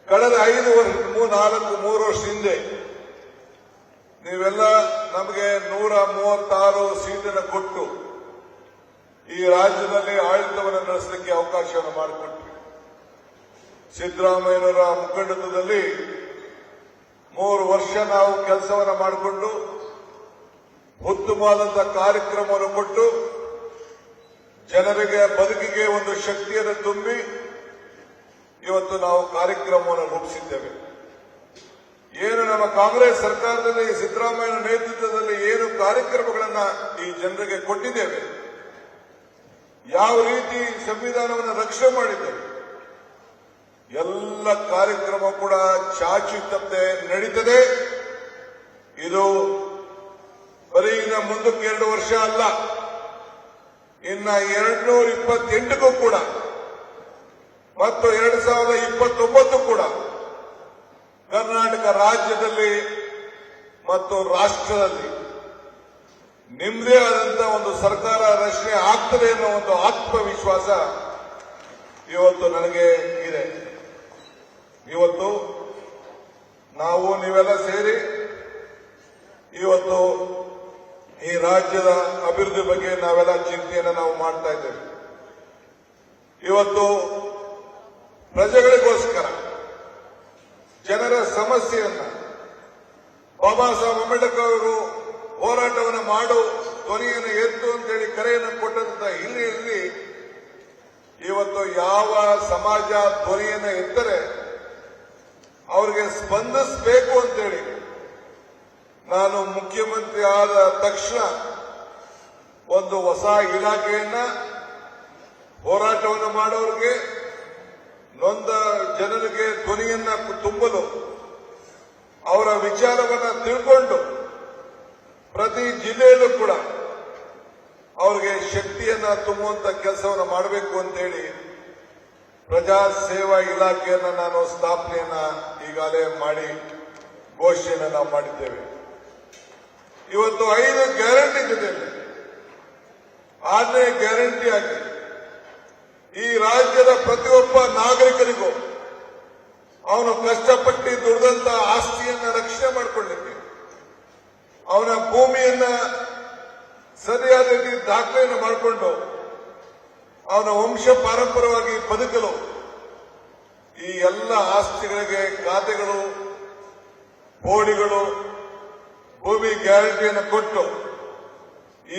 ಕಳೆದ 3 ವರ್ಷ ಹಿಂದೆ ನೀವೆಲ್ಲ ನಮಗೆ 136 ಸೀಟನ್ನು ಕೊಟ್ಟು ಈ ರಾಜ್ಯದಲ್ಲಿ ಆಡಳಿತವನ್ನು ನಡೆಸಲಿಕ್ಕೆ ಅವಕಾಶವನ್ನು ಮಾಡಿಕೊಟ್ವಿ. ಸಿದ್ದರಾಮಯ್ಯನವರ ಮುಖಂಡತ್ವದಲ್ಲಿ 3 ವರ್ಷ ನಾವು ಕೆಲಸವನ್ನು ಮಾಡಿಕೊಂಡು ಉತ್ತಮವಾದಂತಹ ಕಾರ್ಯಕ್ರಮವನ್ನು ಕೊಟ್ಟು ಜನರಿಗೆ ಬದುಕಿಗೆ ಒಂದು ಶಕ್ತಿಯನ್ನು ತುಂಬಿ ಇವತ್ತು ನಾವು ಕಾರ್ಯಕ್ರಮವನ್ನು ರೂಪಿಸಿದ್ದೇವೆ. ಏನು ನಮ್ಮ ಕಾಂಗ್ರೆಸ್ ಸರ್ಕಾರದಲ್ಲಿ ಸಿದ್ದರಾಮಯ್ಯ ನೇತೃತ್ವದಲ್ಲಿ ಏನು ಕಾರ್ಯಕ್ರಮಗಳನ್ನ ಈ ಜನರಿಗೆ ಕೊಟ್ಟಿದ್ದೇವೆ, ಯಾವ ರೀತಿ ಸಂವಿಧಾನವನ್ನು ರಕ್ಷಣೆ ಮಾಡಿದ್ದೇವೆ, ಎಲ್ಲ ಕಾರ್ಯಕ್ರಮ ಕೂಡ ಚಾಚು ತಪ್ಪದೆ ನಡೀತದೆ. ಇದು ಬರೀ ಇನ್ನ ಮುಂದಕ್ಕೆ 2 ವರ್ಷ ಅಲ್ಲ, ಇನ್ನ 228ಕ್ಕೂ ಕೂಡ ಮತ್ತು 2029 ಕೂಡ ಕರ್ನಾಟಕ ರಾಜ್ಯದಲ್ಲಿ ಮತ್ತು ರಾಷ್ಟ್ರದಲ್ಲಿ ನಿಮ್ಮದೇ ಆದಂತಹ ಒಂದು ಸರ್ಕಾರ ರಚನೆ ಆಗ್ತದೆ ಅನ್ನೋ ಒಂದು ಆತ್ಮವಿಶ್ವಾಸ ಇವತ್ತು ನನಗೆ ಇದೆ. ಇವತ್ತು ನಾವು ನೀವೆಲ್ಲ ಸೇರಿ ಇವತ್ತು ಈ ರಾಜ್ಯದ ಅಭಿವೃದ್ಧಿ ಬಗ್ಗೆ ನಾವೆಲ್ಲ ಚಿಂತೆಯನ್ನು ನಾವು ಮಾಡ್ತಾ ಇದ್ದೇವೆ. ಇವತ್ತು ಪ್ರಜೆಗಳಿಗೋಸ್ಕರ ಜನರ ಸಮಸ್ಯೆಯನ್ನ ಬಾಬಾ ಸಾಹೇಬ್ ಅಂಬೇಡ್ಕರ್ ಅವರು ಹೋರಾಟವನ್ನು ಮಾಡು, ಧ್ವನಿಯನ್ನು ಎತ್ತು ಅಂತೇಳಿ ಕರೆಯನ್ನು ಕೊಟ್ಟಂತ ಹಿನ್ನೆಲೆಯಲ್ಲಿ ಇವತ್ತು ಯಾವ ಸಮಾಜ ಧ್ವನಿಯನ್ನು ಎತ್ತರೆ ಅವರಿಗೆ ಸ್ಪಂದಿಸಬೇಕು ಅಂತೇಳಿ ನಾನು ಮುಖ್ಯಮಂತ್ರಿ ಆದ ತಕ್ಷಣ ಒಂದು ಹೊಸ ಇಲಾಖೆಯನ್ನ ಹೋರಾಟವನ್ನು ಮಾಡೋರಿಗೆ, ನೊಂದ ಜನರಿಗೆ ಧ್ವನಿಯನ್ನ ತುಂಬಲು ಅವರ ವಿಚಾರವನ್ನ ತಿಳ್ಕೊಂಡು ಪ್ರತಿ ಜಿಲ್ಲೆಯಲ್ಲೂ ಕೂಡ ಅವರಿಗೆ ಶಕ್ತಿಯನ್ನ ತುಂಬುವಂತ ಕೆಲಸವನ್ನು ಮಾಡಬೇಕು ಅಂತೇಳಿ ಪ್ರಜಾ ಸೇವಾ ಇಲಾಖೆಯನ್ನ ನಾನು ಸ್ಥಾಪನೆಯನ್ನ ಈಗಾಗಲೇ ಮಾಡಿ ಘೋಷಣೆಯನ್ನು ನಾವು ಮಾಡಿದ್ದೇವೆ. ಇವತ್ತು 5 ಗ್ಯಾರಂಟಿ ಜೊತೆಯಲ್ಲಿ 6ನೇ ಗ್ಯಾರಂಟಿ ಆಗಿ ಈ ರಾಜ್ಯದ ಪ್ರತಿಯೊಬ್ಬ ನಾಗರಿಕರಿಗೂ ಅವನು ಕಷ್ಟಪಟ್ಟು ದುಡಿದಂತ ಆಸ್ತಿಯನ್ನ ರಕ್ಷಣೆ ಮಾಡಿಕೊಳ್ಳಲಿಕ್ಕೆ, ಅವನ ಭೂಮಿಯನ್ನ ಸರಿಯಾದ ರೀತಿ ದಾಖಲೆಯನ್ನು ಮಾಡಿಕೊಂಡು ಅವನ ವಂಶ ಪಾರಂಪರ್ಯವಾಗಿ ಬದುಕಲು ಈ ಎಲ್ಲ ಆಸ್ತಿಗಳಿಗೆ ಖಾತೆಗಳು, ಬೋರ್ಡಿಗಳು, ಭೂಮಿ ಗ್ಯಾರಂಟಿಯನ್ನು ಕೊಟ್ಟು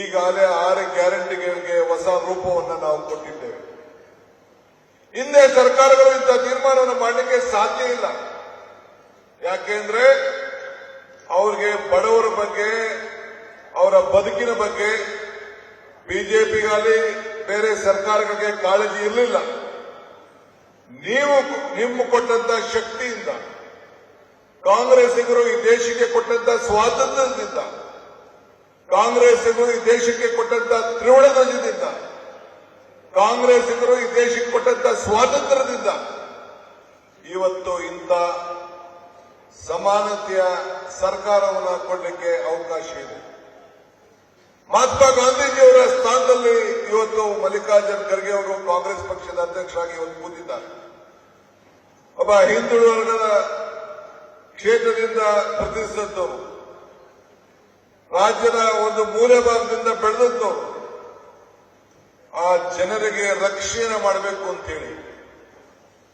ಈಗಾಗಲೇ 6 ಗ್ಯಾರಂಟಿಗಳಿಗೆ ಹೊಸ ರೂಪವನ್ನು ನಾವು ಕೊಟ್ಟಿದ್ದೇವೆ. ಹಿಂದೆ ಸರ್ಕಾರಗಳು ಇಂಥ ತೀರ್ಮಾನವನ್ನು ಮಾಡಲಿಕ್ಕೆ ಸಾಧ್ಯ ಇಲ್ಲ. ಯಾಕೆಂದ್ರೆ ಅವ್ರಿಗೆ ಬಡವರ ಬಗ್ಗೆ, ಅವರ ಬದುಕಿನ ಬಗ್ಗೆ ಬಿಜೆಪಿಗಾಗಲಿ ಬೇರೆ ಸರ್ಕಾರಗಳಿಗೆ ಕಾಳಜಿ ಇರಲಿಲ್ಲ. ನಿಮ್ಮ ಕೊಟ್ಟಂತ ಶಕ್ತಿಯಿಂದ, ಕಾಂಗ್ರೆಸ್ಸಿಗರು ಈ ದೇಶಕ್ಕೆ ಕೊಟ್ಟಂತ ಸ್ವಾತಂತ್ರ್ಯದಿಂದ, ಕಾಂಗ್ರೆಸ್ಸಿಗರು ಈ ದೇಶಕ್ಕೆ ಕೊಟ್ಟಂತ ತ್ರಿವರ್ಣ ಧ್ವಜದಿಂದ, ಕಾಂಗ್ರೆಸ್ಸಿಗರು ಈ ದೇಶಕ್ಕೆ ಕೊಟ್ಟಂತ ಸ್ವಾತಂತ್ರ್ಯದಿಂದ ಇವತ್ತು ಇಂಥ ಸಮಾನತೆಯ ಸರ್ಕಾರವನ್ನು ಕೊಡಲಿಕ್ಕೆ ಅವಕಾಶ ಇದೆ. ಮಹಾತ್ಮ ಗಾಂಧೀಜಿಯವರ ಸ್ಥಾನದಲ್ಲಿ ಇವತ್ತು ಮಲ್ಲಿಕಾರ್ಜುನ್ ಖರ್ಗೆ ಅವರು ಕಾಂಗ್ರೆಸ್ ಪಕ್ಷದ ಅಧ್ಯಕ್ಷರಾಗಿ ಇವತ್ತು ಕೂತಿದ್ದಾರೆ. ಒಬ್ಬ ಹಿಂದುಳಿದ ವರ್ಗದ ಕ್ಷೇತ್ರದಿಂದ ಪ್ರತಿನಿಧಿಸಿದವರು, ರಾಜ್ಯದ ಒಂದು ಮೂಲೆ ಭಾಗದಿಂದ ಬೆಳೆದವರು, ಆ ಜನರಿಗೆ ರಕ್ಷಣೆ ಮಾಡಬೇಕು ಅಂತೇಳಿ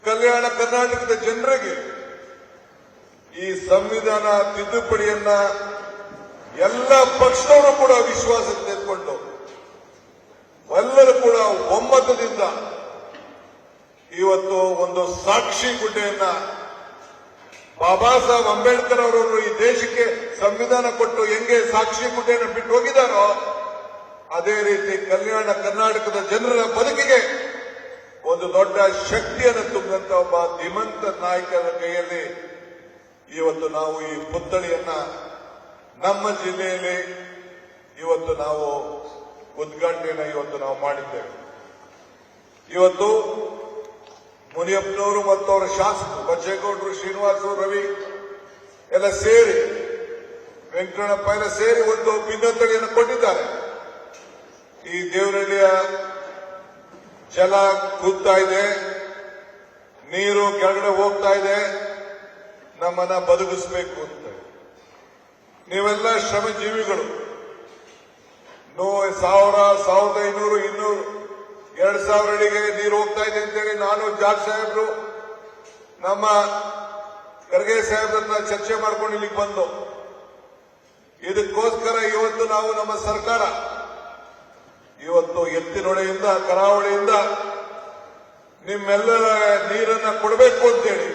ಕಲ್ಯಾಣ ಕರ್ನಾಟಕದ ಜನರಿಗೆ ಈ ಸಂವಿಧಾನ ತಿದ್ದುಪಡಿಯನ್ನ ಎಲ್ಲ ಪಕ್ಷದವರು ಕೂಡ ವಿಶ್ವಾಸಕ್ಕೆ ತೆಗೆದುಕೊಂಡು ಎಲ್ಲರೂ ಕೂಡ ಒಮ್ಮತದಿಂದ ಇವತ್ತು ಒಂದು ಸಾಕ್ಷಿ ಗುಡ್ಡೆಯನ್ನ ಬಾಬಾ ಸಾಹೇಬ್ ಅಂಬೇಡ್ಕರ್ ಅವರು ಈ ದೇಶಕ್ಕೆ ಸಂವಿಧಾನ ಕೊಟ್ಟು ಹೆಂಗೆ ಸಾಕ್ಷಿ ಗುಡ್ಡೆಯನ್ನು ಬಿಟ್ಟು ಹೋಗಿದಾರೋ ಅದೇ ರೀತಿ ಕಲ್ಯಾಣ ಕರ್ನಾಟಕದ ಜನರ ಬದುಕಿಗೆ ಒಂದು ದೊಡ್ಡ ಶಕ್ತಿಯನ್ನು ತುಂಬಿದಂತ ಒಬ್ಬ ಧೀಮಂತ ನಾಯಕರ ಕೈಯಲ್ಲಿ ಇವತ್ತು ನಾವು ಈ ಪುತ್ಥಳಿಯನ್ನ ನಮ್ಮ ಜಿಲ್ಲೆಯಲ್ಲಿ ಇವತ್ತು ನಾವು ಉದ್ಘಾಟನೆಯನ್ನು ಇವತ್ತು ನಾವು ಮಾಡಿದ್ದೇವೆ. ಇವತ್ತು ಮುನಿಯಪ್ಪನವರು ಮತ್ತು ಅವರ ಶಾಸಕರು ಬಚ್ಚೇಗೌಡರು, ಶ್ರೀನಿವಾಸರು, ರವಿ ಎಲ್ಲ ಸೇರಿ, ವೆಂಕಟರಮಣಪ್ಪ ಎಲ್ಲ ಸೇರಿ ಒಂದು ಭಿನ್ನತಳಿಯನ್ನು ಕೊಟ್ಟಿದ್ದಾರೆ. ಈ ದೇವರಹಳ್ಳಿಯ ಜಲ ಕೂಗ್ತಾ ಇದೆ, ನೀರು ಕೆಳಗಡೆ ಹೋಗ್ತಾ ಇದೆ. ನಮ್ಮನ್ನ ಬದುಕಿಸಬೇಕು ಅಂತ. ನೀವೆಲ್ಲ ಶ್ರಮಜೀವಿಗಳು. 1000, 1500, 200, 2000 ಅಡಿಗೆ ನೀರು ಹೋಗ್ತಾ ಇದೆ ಅಂತೇಳಿ ನಾನು ಜಾಟ್ ಸಾಹೇಬ್ರು ನಮ್ಮ ಖರ್ಗೆ ಸಾಹೇಬ್ರನ್ನ ಚರ್ಚೆ ಮಾಡ್ಕೊಂಡು ಇಲ್ಲಿಗೆ ಬಂದು, ಇದಕ್ಕೋಸ್ಕರ ಇವತ್ತು ನಾವು ನಮ್ಮ ಸರ್ಕಾರ ಇವತ್ತು ಎತ್ತಿನೊಡೆಯಿಂದ ಕರಾವಳಿಯಿಂದ ನಿಮ್ಮೆಲ್ಲರ ನೀರನ್ನ ಕೊಡಬೇಕು ಅಂತೇಳಿ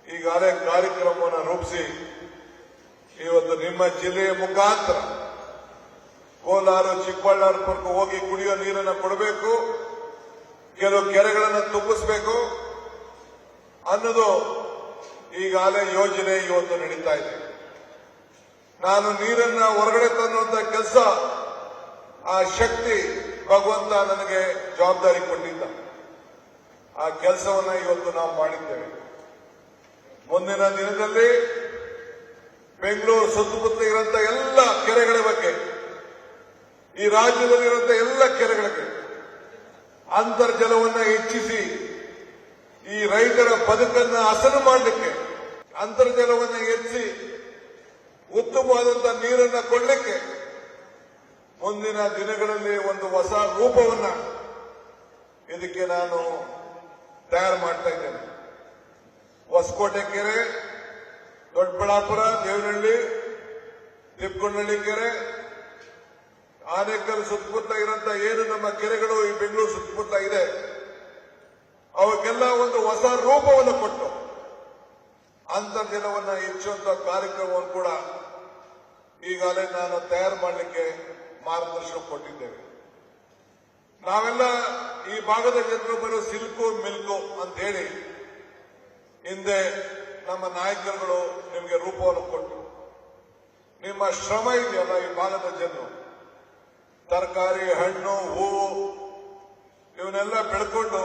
ಈಗಾಗಲೇ ಕಾರ್ಯಕ್ರಮವನ್ನು ರೂಪಿಸಿ ಇವತ್ತು ನಿಮ್ಮ ಜಿಲ್ಲೆಯ ಮುಖಾಂತರ ಕೋಲಾರ, ಚಿಕ್ಕಬಳ್ಳಾಪುರಕ್ಕೆ ಹೋಗಿ ಕುಡಿಯೋ ನೀರನ್ನು ಕೊಡಬೇಕು, ಕೆಲವು ಕೆರೆಗಳನ್ನು ತುಂಬಿಸಬೇಕು ಅನ್ನೋದು ಈಗಾಗಲೇ ಯೋಜನೆ ಇವತ್ತು ನಡೀತಾ ಇದೆ. ನಾನು ನೀರನ್ನ ಹೊರಗಡೆ ತನ್ನುವಂತ ಕೆಲಸ, ಆ ಶಕ್ತಿ ಭಗವಂತ ನನಗೆ ಜವಾಬ್ದಾರಿ ಕೊಟ್ಟಿದ್ದ. ಆ ಕೆಲಸವನ್ನ ಇವತ್ತು ನಾವು ಮಾಡಿದ್ದೇವೆ. ಮುಂದಿನ ದಿನದಲ್ಲಿ ಬೆಂಗಳೂರು ಸುತ್ತಮುತ್ತ ಇರುವಂತ ಎಲ್ಲ ಕೆರೆಗಳ ಬಗ್ಗೆ, ಈ ರಾಜ್ಯದಲ್ಲಿರುವಂತ ಎಲ್ಲ ಕೆರೆಗಳಿಗೆ ಅಂತರ್ಜಲವನ್ನ ಹೆಚ್ಚಿಸಿ ಈ ರೈತರ ಬದುಕನ್ನ ಹಸನು ಮಾಡಲಿಕ್ಕೆ, ಅಂತರ್ಜಲವನ್ನ ಹೆಚ್ಚಿಸಿ ಉತ್ತಮವಾದಂತಹ ನೀರನ್ನ ಕೊಡಲಿಕ್ಕೆ ಮುಂದಿನ ದಿನಗಳಲ್ಲಿ ಒಂದು ಹೊಸ ರೂಪವನ್ನ ಇದಕ್ಕೆ ನಾನು ತಯಾರು ಮಾಡ್ತಾ ಇದ್ದೇನೆ. ಹೊಸಕೋಟೆ ಕೆರೆ, ದೊಡ್ಡಬಳ್ಳಾಪುರ, ದೇವನಹಳ್ಳಿ, ತಿಪ್ಪಗೊಂಡಳ್ಳಿ ಕೆರೆ, ಆನೇಕಲ್ ಸುತ್ತಮುತ್ತ ಇರುವಂತ ಏನು ನಮ್ಮ ಕೆರೆಗಳು ಈ ಬೆಂಗಳೂರು ಸುತ್ತಮುತ್ತ ಇದೆ, ಅವಕ್ಕೆಲ್ಲ ಒಂದು ಹೊಸ ರೂಪವನ್ನು ಕೊಟ್ಟು ಅಂತರ್ಜಲವನ್ನ ಹೆಚ್ಚುವಂತ ಕಾರ್ಯಕ್ರಮವನ್ನು ಕೂಡ ಈಗಾಗಲೇ ನಾನು ತಯಾರು ಮಾಡಲಿಕ್ಕೆ ಮಾರ್ಗದರ್ಶನ ಕೊಟ್ಟಿದ್ದೇವೆ. ನಾವೆಲ್ಲ ಈ ಭಾಗದ ಜನರು ಬರೋ ಸಿಲ್ಕು ಮಿಲ್ಕು ಅಂತ ಹೇಳಿ ಹಿಂದೆ ನಮ್ಮ ನಾಯಕರುಗಳು ನಿಮಗೆ ರೂಪವನ್ನು ಕೊಟ್ಟು, ನಿಮ್ಮ ಶ್ರಮ ಇದೆಯಲ್ಲ ಈ ಭಾಗದ ಜನರು ತರಕಾರಿ, ಹಣ್ಣು, ಹೂವು ಇವನ್ನೆಲ್ಲ ಬೆಳ್ಕೊಂಡು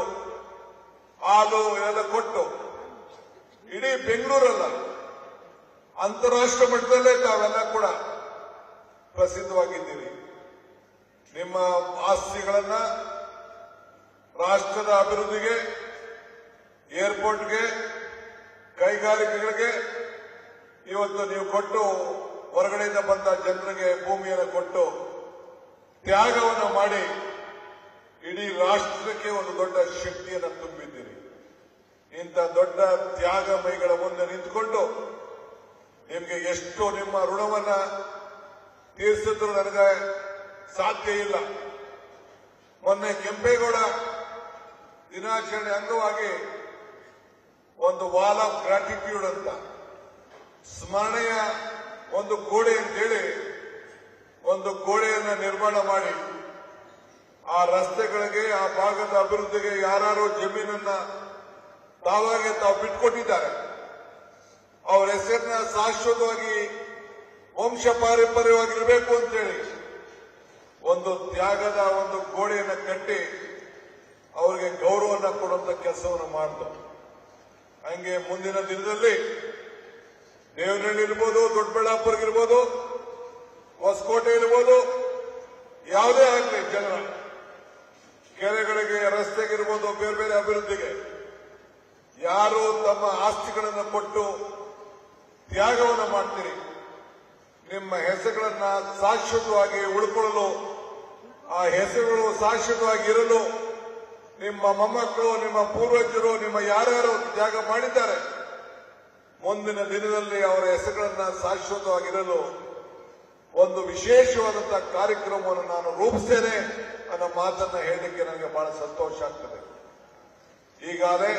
ಹಾಲು ಇವೆಲ್ಲ ಕೊಟ್ಟು ಇಡೀ ಬೆಂಗಳೂರಲ್ಲ ಅಂತಾರಾಷ್ಟ್ರ ಮಟ್ಟದಲ್ಲೇ ತಾವೆಲ್ಲ ಕೂಡ ಪ್ರಸಿದ್ಧವಾಗಿದ್ದೀರಿ. ನಿಮ್ಮ ಆಸ್ತಿಗಳನ್ನ ರಾಷ್ಟ್ರದ ಅಭಿವೃದ್ಧಿಗೆ, ಏರ್ಪೋರ್ಟ್ಗೆ, ಕೈಗಾರಿಕೆಗಳಿಗೆ ಇವತ್ತು ನೀವು ಕೊಟ್ಟು, ಹೊರಗಡೆಯಿಂದ ಬಂದ ಜನರಿಗೆ ಭೂಮಿಯನ್ನು ಕೊಟ್ಟು ತ್ಯಾಗವನ್ನು ಮಾಡಿ ಇಡೀ ರಾಷ್ಟ್ರಕ್ಕೆ ಒಂದು ದೊಡ್ಡ ಶಕ್ತಿಯನ್ನು ತುಂಬಿದ್ದೀರಿ. ಇಂಥ ದೊಡ್ಡ ತ್ಯಾಗಮಯಿಗಳ ಮುಂದೆ ನಿಂತುಕೊಂಡು ನಿಮಗೆ ಎಷ್ಟು ನಿಮ್ಮ ಋಣವನ್ನ ತೀರಿಸಿದ್ರು ನನಗೆ ಸಾಧ್ಯ ಇಲ್ಲ. ಮೊನ್ನೆ ಕೆಂಪೇಗೌಡ ದಿನಾಚರಣೆ ಅಂಗವಾಗಿ ಒಂದು ವಾಲ್ ಆಫ್ ಗ್ರಾಟಿಟ್ಯೂಡ್ ಅಂತ ಸ್ಮರಣೆಯ ಒಂದು ಗೋಡೆ ಅಂತೇಳಿ ಒಂದು ಗೋಡೆಯನ್ನು ನಿರ್ಮಾಣ ಮಾಡಿ ಆ ರಸ್ತೆಗಳಿಗೆ, ಆ ಭಾಗದ ಅಭಿವೃದ್ಧಿಗೆ ಯಾರು ಜಮೀನನ್ನ ತಾವಾಗೆ ತಾವು ಬಿಟ್ಕೊಟ್ಟಿದ್ದಾರೆ ಅವರ ಹೆಸರನ್ನ ಶಾಶ್ವತವಾಗಿ ವಂಶ ಪಾರಂಪರ್ಯವಾಗಿರಬೇಕು ಅಂತೇಳಿ ಒಂದು ತ್ಯಾಗದ ಒಂದು ಗೋಡೆಯನ್ನು ಕಟ್ಟಿ ಅವರಿಗೆ ಗೌರವವನ್ನು ಕೊಡುವಂತ ಕೆಲಸವನ್ನು ಮಾಡಿದ್ರು. ಹಂಗೆ ಮುಂದಿನ ದಿನದಲ್ಲಿ ದೇವನಹಳ್ಳಿ ಇರ್ಬೋದು, ದೊಡ್ಡಬಳ್ಳಾಪುರ ಇರ್ಬೋದು, ಹೊಸಕೋಟೆ ಇರ್ಬೋದು, ಯಾವುದೇ ಆಗಲಿ ಜನರ ಕೆರೆಗಳಿಗೆ, ರಸ್ತೆಗಿರ್ಬೋದು, ಬೇರೆ ಬೇರೆ ಅಭಿವೃದ್ಧಿಗೆ ಯಾರು ತಮ್ಮ ಆಸ್ತಿಗಳನ್ನು ಕೊಟ್ಟು ತ್ಯಾಗವನ್ನು ಮಾಡ್ತೀರಿ, ನಿಮ್ಮ ಹೆಸರುಗಳನ್ನ ಶಾಶ್ವತವಾಗಿ ಉಳ್ಕೊಳ್ಳಲು, ಆ ಹೆಸರುಗಳು ಶಾಶ್ವತವಾಗಿ ಇರಲು ನಿಮ್ಮ ಮೊಮ್ಮಕ್ಕಳು, ನಿಮ್ಮ ಪೂರ್ವಜರು, ನಿಮ್ಮ ಯಾರ್ಯಾರು ತ್ಯಾಗ ಮಾಡಿದ್ದಾರೆ, ಮುಂದಿನ ದಿನದಲ್ಲಿ ಅವರ ಹೆಸರುಗಳನ್ನ ಶಾಶ್ವತವಾಗಿರಲು ಒಂದು ವಿಶೇಷವಾದಂತಹ ಕಾರ್ಯಕ್ರಮವನ್ನು ನಾನು ರೂಪಿಸ್ತೇನೆ ಅನ್ನೋ ಮಾತನ್ನ ಹೇಳಲಿಕ್ಕೆ ನನಗೆ ಬಹಳ ಸಂತೋಷ ಆಗ್ತದೆ. ಈಗಾಗಲೇ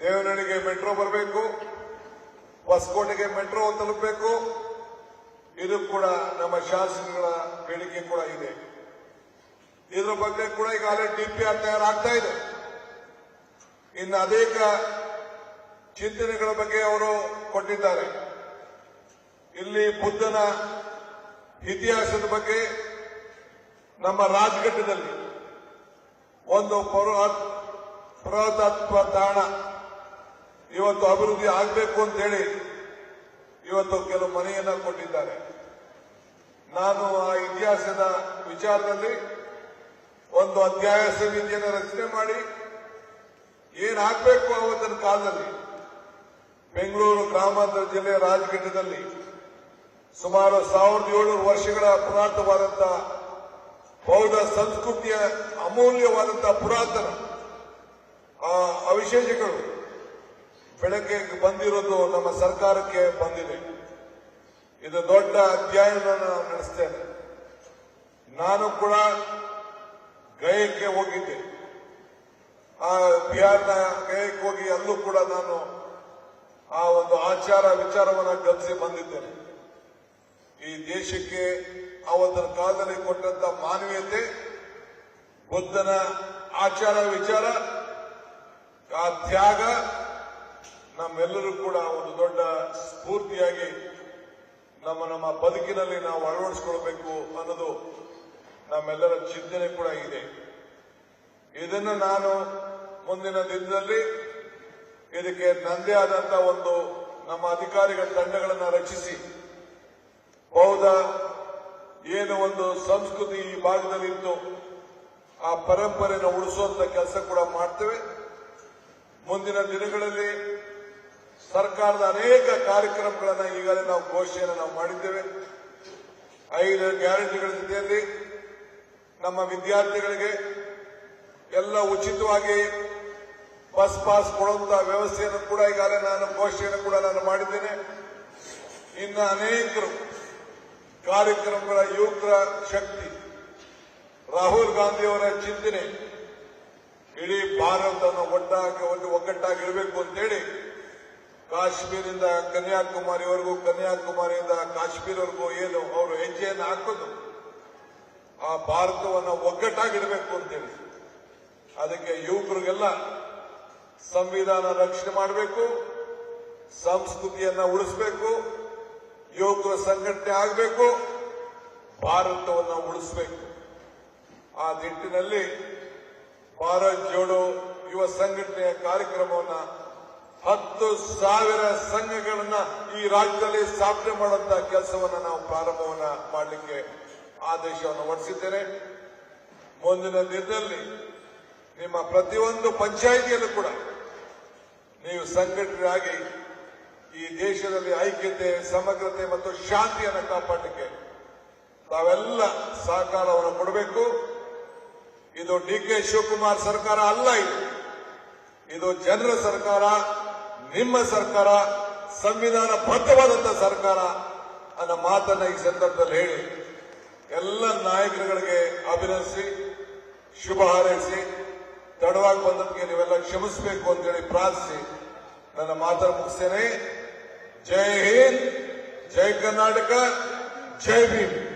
ದೇವನಹಳ್ಳಿಗೆ ಮೆಟ್ರೋ ಬರಬೇಕು, ಹೊಸಕೋಟೆಗೆ ಮೆಟ್ರೋ ತಲುಪಬೇಕು. ಇದು ಕೂಡ ನಮ್ಮ ಶಾಸಕರ ಬೇಡಿಕೆ ಕೂಡ ಇದೆ. ಇದರ ಬಗ್ಗೆ ಕೂಡ ಈಗಾಗಲೇ ಡಿಪಿಆರ್ ತಯಾರಾಗ್ತಾ ಇದೆ. ಇನ್ನು ಅನೇಕ ಚಿಂತನೆಗಳ ಬಗ್ಗೆ ಅವರು ಕೊಟ್ಟಿದ್ದಾರೆ. ಇಲ್ಲಿ ಬುದ್ಧನ ಇತಿಹಾಸದ ಬಗ್ಗೆ ನಮ್ಮ ರಾಜಘಟ್ಟದಲ್ಲಿ ಒಂದು ಪುರಾತತ್ವ ತಾಣ ಇವತ್ತು ಅಭಿವೃದ್ಧಿ ಆಗಬೇಕು ಅಂತ ಹೇಳಿ ಇವತ್ತು ಕೆಲವು ಮನೆಯನ್ನ ಕೊಟ್ಟಿದ್ದಾರೆ. ನಾನು ಆ ಇತಿಹಾಸದ ವಿಚಾರದಲ್ಲಿ ಒಂದು ಅಧ್ಯಾಯ ಸಮಿತಿಯನ್ನು ರಚನೆ ಮಾಡಿ ಏನಾಗಬೇಕು ಅವತ್ತಿನ ಕಾಲದಲ್ಲಿ ಬೆಂಗಳೂರು ಗ್ರಾಮಾಂತರ ಜಿಲ್ಲೆಯ ರಾಜಘಟ್ಟದಲ್ಲಿ ಸುಮಾರು 1700 ವರ್ಷಗಳ ಪುರಾತನವಾದಂತಹ ಬೌದ್ಧ ಸಂಸ್ಕೃತಿಯ ಅಮೂಲ್ಯವಾದಂತಹ ಪುರಾತನ ಅವಶೇಷಗಳು ಬೆಳಗ್ಗೆ ಬಂದಿರೋದು ನಮ್ಮ ಸರ್ಕಾರಕ್ಕೆ ಬಂದಿದೆ. ಇದು ದೊಡ್ಡ ಅಧ್ಯಯನವನ್ನು ನಾನು ನಡೆಸ್ತೇನೆ. ನಾನು ಕೂಡ ಗಯಕ್ಕೆ ಹೋಗಿದ್ದೆ. ಆ ಬಿಹಾರ್ನ ಗಯಕ್ಕೆ ಹೋಗಿ ಅಲ್ಲೂ ಕೂಡ ನಾನು ಆ ಒಂದು ಆಚಾರ ವಿಚಾರವನ್ನು ಗಮನಿಸಿ ಬಂದಿದ್ದೇನೆ. ಈ ದೇಶಕ್ಕೆ ಅವತ್ತಿನ ಕಾಲದಲ್ಲಿ ಕೊಟ್ಟಂತ ಮಾನವೀಯತೆ, ಬುದ್ಧನ ಆಚಾರ ವಿಚಾರ, ಆ ತ್ಯಾಗ ನಮ್ಮೆಲ್ಲರೂ ಕೂಡ ಒಂದು ದೊಡ್ಡ ಸ್ಫೂರ್ತಿಯಾಗಿ ನಮ್ಮ ಬದುಕಿನಲ್ಲಿ ನಾವು ಅಳವಡಿಸಿಕೊಳ್ಬೇಕು ಅನ್ನೋದು ನಮ್ಮೆಲ್ಲರ ಚಿಂತನೆ ಕೂಡ ಇದೆ. ಇದನ್ನು ನಾನು ಮುಂದಿನ ದಿನದಲ್ಲಿ ಇದಕ್ಕೆ ನಂದೇ ಆದಂತಹ ಒಂದು ನಮ್ಮ ಅಧಿಕಾರಿಗಳ ತಂಡಗಳನ್ನು ರಚಿಸಿ ಬೌದ್ಧ ಏನು ಒಂದು ಸಂಸ್ಕೃತಿ ಈ ಭಾಗದಲ್ಲಿ ಇತ್ತು ಆ ಪರಂಪರೆಯನ್ನು ಉಳಿಸುವಂತ ಕೆಲಸ ಕೂಡ ಮಾಡ್ತೇವೆ. ಮುಂದಿನ ದಿನಗಳಲ್ಲಿ ಸರ್ಕಾರದ ಅನೇಕ ಕಾರ್ಯಕ್ರಮಗಳನ್ನು ಈಗಾಗಲೇ ನಾವು ಘೋಷಣೆಯನ್ನು ನಾವು ಮಾಡಿದ್ದೇವೆ. 5 ಗ್ಯಾರಂಟಿಗಳ ಜೊತೆಯಲ್ಲಿ ನಮ್ಮ ವಿದ್ಯಾರ್ಥಿಗಳಿಗೆ ಎಲ್ಲ ಉಚಿತವಾಗಿ ಬಸ್ ಪಾಸ್ ಕೊಡುವಂತಹ ವ್ಯವಸ್ಥೆಯನ್ನು ಕೂಡ ಈಗಾಗಲೇ ನಾನು ಘೋಷಣೆಯನ್ನು ಕೂಡ ನಾನು ಮಾಡಿದ್ದೇನೆ. ಇನ್ನು ಅನೇಕರು ಕಾರ್ಯಕ್ರಮಗಳ ಯುವಕರ ಶಕ್ತಿ, ರಾಹುಲ್ ಗಾಂಧಿಯವರ ಚಿಂತನೆ ಇಡೀ ಭಾರತವನ್ನು ಒಗ್ಗಟ್ಟಾಗಿರಬೇಕು ಅಂತೇಳಿ ಕಾಶ್ಮೀರದಿಂದ ಕನ್ಯಾಕುಮಾರಿವರೆಗೂ, ಕನ್ಯಾಕುಮಾರಿಯಿಂದ ಕಾಶ್ಮೀರವರೆಗೂ ಏನು ಅವರು ಹೆಜ್ಜೆಯನ್ನು ಹಾಕೋದು ಆ ಭಾರತವನ್ನು ಒಗ್ಗಟ್ಟಾಗಿಡಬೇಕು ಅಂತೇಳಿ ಅದಕ್ಕೆ ಯುವಕರಿಗೆಲ್ಲ ಸಂವಿಧಾನ ರಕ್ಷಣೆ ಮಾಡಬೇಕು, ಸಂಸ್ಕೃತಿಯನ್ನ ಉಳಿಸಬೇಕು, ಯುವಕರ ಸಂಘಟನೆ ಆಗಬೇಕು, ಭಾರತವನ್ನು ಉಳಿಸಬೇಕು. ಆ ನಿಟ್ಟಿನಲ್ಲಿ ಭಾರತ್ ಜೋಡೋ ಯುವ ಸಂಘಟನೆಯ ಕಾರ್ಯಕ್ರಮವನ್ನು 10,000 ಸಂಘಗಳನ್ನ ಈ ರಾಜ್ಯದಲ್ಲಿ ಸ್ಥಾಪನೆ ಮಾಡುವಂತಹ ಕೆಲಸವನ್ನು ನಾವು ಪ್ರಾರಂಭವನ್ನ ಮಾಡಲಿಕ್ಕೆ ಆದೇಶವನ್ನು ಹೊರಡಿಸಿದ್ದೇನೆ. ಮುಂದಿನ ದಿನದಲ್ಲಿ ನಿಮ್ಮ ಪ್ರತಿಯೊಂದು ಪಂಚಾಯಿತಿಯಲ್ಲೂ ಕೂಡ ನೀವು ಸಂಘಟನೆಯಾಗಿ ಈ ದೇಶದಲ್ಲಿ ಐಕ್ಯತೆ, ಸಮಗ್ರತೆ ಮತ್ತು ಶಾಂತಿಯನ್ನು ಕಾಪಾಡಲಿಕ್ಕೆ ತಾವೆಲ್ಲ ಸಹಕಾರವನ್ನು ಕೊಡಬೇಕು. ಇದು ಡಿ.ಕೆ. ಶಿವಕುಮಾರ್ ಸರ್ಕಾರ ಅಲ್ಲ, ಇದು ಜನರ ಸರ್ಕಾರ, ನಿಮ್ಮ ಸರ್ಕಾರ, ಸಂವಿಧಾನ ಬದ್ಧವಾದಂತಹ ಸರ್ಕಾರ ಅನ್ನೋ ಮಾತನ್ನ ಈ ಸಂದರ್ಭದಲ್ಲಿ ಹೇಳಿ ಎಲ್ಲ ನಾಯಕರುಗಳಿಗೆ ಅಭಿನಂದಿಸಿ ಶುಭ ಹಾರೈಸಿ ತಡವಾಗಿ ಬಂದಕ್ಕೆ ನೀವೆಲ್ಲ ಕ್ಷಮಿಸಬೇಕು ಅಂತೇಳಿ ಪ್ರಾರ್ಥಿಸಿ ನನ್ನ ಮಾತನ್ನು ಮುಗಿಸ್ತೇನೆ. ಜೈ ಹಿಂದ್, ಜೈ ಕರ್ನಾಟಕ, ಜೈ ಭೀಮ್.